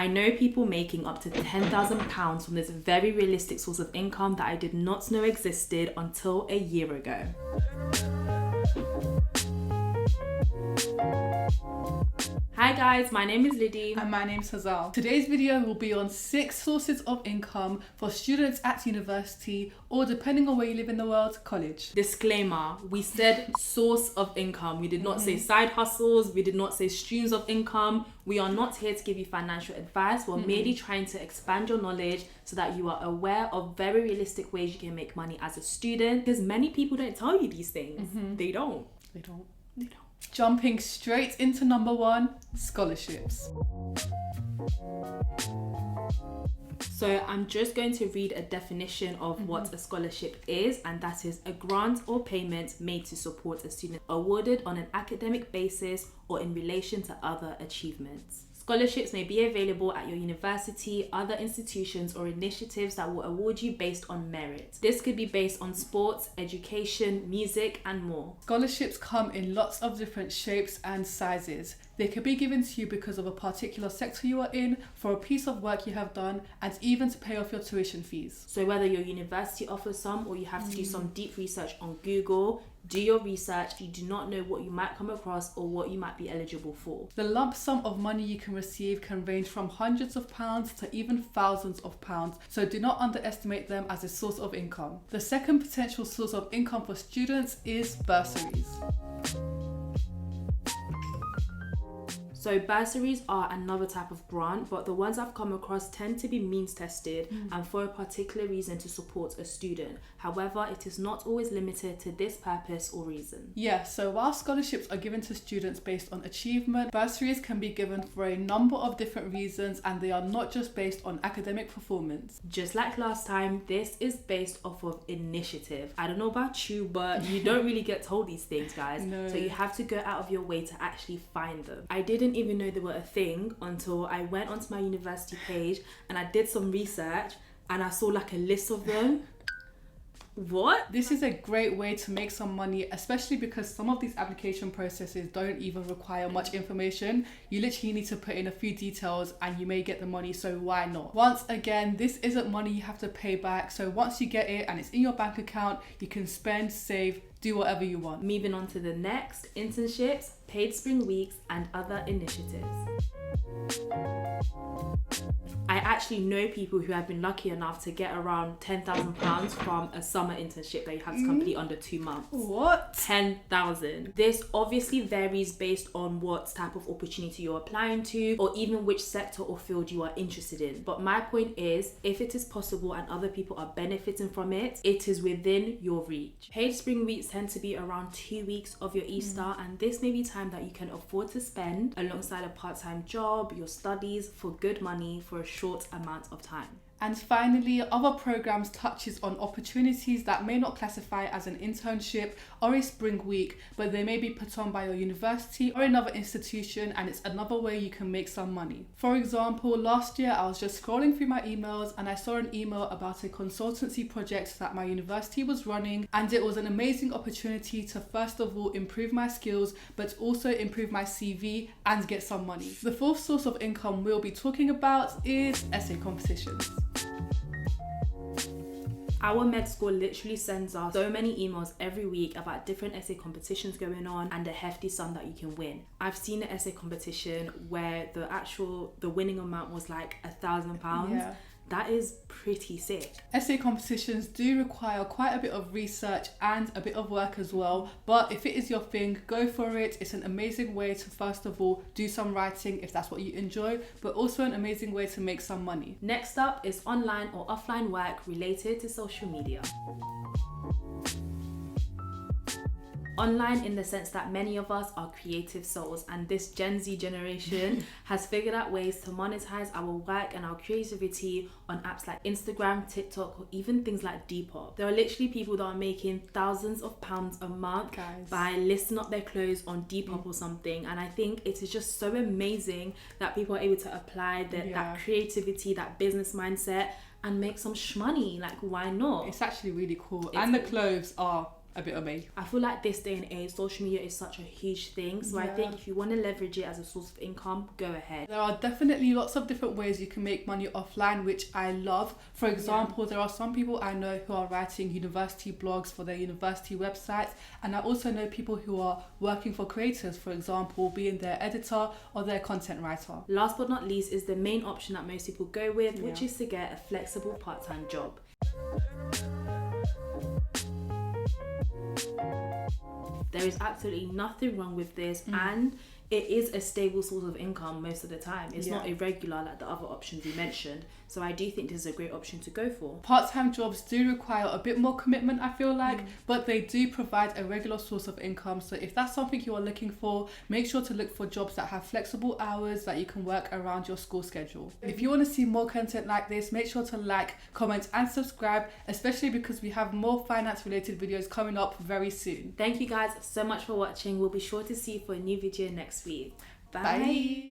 I know people making up to £10,000 from this very realistic source of income that I did not know existed until a year ago. Hi guys, my name is Liddy. And my name's Hazal. Today's video will be on 6 sources of income for students at university, or depending on where you live in the world, college. Disclaimer, we said source of income. We did not say side hustles. We did not say streams of income. We are not here to give you financial advice. We're merely trying to expand your knowledge so that you are aware of very realistic ways you can make money as a student. Because many people don't tell you these things. They don't. Jumping straight into number 1, scholarships. So I'm just going to read a definition of what a scholarship is, and that is a grant or payment made to support a student, awarded on an academic basis or in relation to other achievements. Scholarships may be available at your university, other institutions, or initiatives that will award you based on merit. This could be based on sports, education, music, and more. Scholarships come in lots of different shapes and sizes. They can be given to you because of a particular sector you are in, for a piece of work you have done, and even to pay off your tuition fees. So whether your university offers some or you have to do some deep research on Google, do your research. You do not know what you might come across or what you might be eligible for. The lump sum of money you can receive can range from hundreds of pounds to even thousands of pounds, so do not underestimate them as a source of income. The second potential source of income for students is bursaries. So bursaries are another type of grant, but the ones I've come across tend to be means tested and for a particular reason to support a student. However, it is not always limited to this purpose or reason. Yeah, so while scholarships are given to students based on achievement, bursaries can be given for a number of different reasons, and they are not just based on academic performance. Just like last time, this is based off of initiative. I don't know about you, but you don't really get told these things, guys. No. So you have to go out of your way to actually find them. I didn't even know they were a thing until I went onto my university page and I did some research and I saw like a list of them. What? This is a great way to make some money, especially because some of these application processes don't even require much information. You literally need to put in a few details and you may get the money, so why not? Once again, this isn't money you have to pay back, so once you get it and it's in your bank account, you can spend, save, do whatever you want. Moving on to the next, internships, paid spring weeks, and other initiatives. I actually know people who have been lucky enough to get around £10,000 from a summer internship that you have to complete under 2 months. What? 10,000. This obviously varies based on what type of opportunity you're applying to, or even which sector or field you are interested in. But my point is, if it is possible and other people are benefiting from it, it is within your reach. Paid spring weeks tend to be around 2 weeks of your Easter, and this may be time that you can afford to spend alongside a part-time job, your studies, for good money for a short amount of time. And finally, other programs touches on opportunities that may not classify as an internship or a spring week, but they may be put on by your university or another institution, and it's another way you can make some money. For example, last year I was just scrolling through my emails and I saw an email about a consultancy project that my university was running, and it was an amazing opportunity to first of all improve my skills, but also improve my CV and get some money. The fourth source of income we'll be talking about is essay competitions. Our med school literally sends us so many emails every week about different essay competitions going on and a hefty sum that you can win. I've seen an essay competition where the winning amount was like £1,000. Yeah. That is pretty sick. Essay competitions do require quite a bit of research and a bit of work as well, but if it is your thing, go for it. It's an amazing way to first of all do some writing if that's what you enjoy, but also an amazing way to make some money. Next up is online or offline work related to social media. Online in the sense that many of us are creative souls, and this Gen Z generation has figured out ways to monetize our work and our creativity on apps like Instagram, TikTok, or even things like Depop. There are literally people that are making thousands of pounds a month by listing up their clothes on Depop or something, and I think it is just so amazing that people are able to apply that creativity, that business mindset, and make some shmoney. Like, why not? It's actually really cool. And the clothes are a bit of me. I feel like this day and age, social media is such a huge thing. So I think if you want to leverage it as a source of income, go ahead. There are definitely lots of different ways you can make money offline, which I love. For example, there are some people I know who are writing university blogs for their university websites, and I also know people who are working for creators, for example, being their editor or their content writer. Last but not least is the main option that most people go with, which is to get a flexible part-time job. There is absolutely nothing wrong with this, and it is a stable source of income most of the time. It's not irregular like the other options we mentioned. So I do think this is a great option to go for. Part-time jobs do require a bit more commitment, I feel like, but they do provide a regular source of income. So if that's something you are looking for, make sure to look for jobs that have flexible hours that you can work around your school schedule. If you want to see more content like this, make sure to like, comment and subscribe, especially because we have more finance-related videos coming up very soon. Thank you guys so much for watching. We'll be sure to see you for a new video next week. Bye. Bye.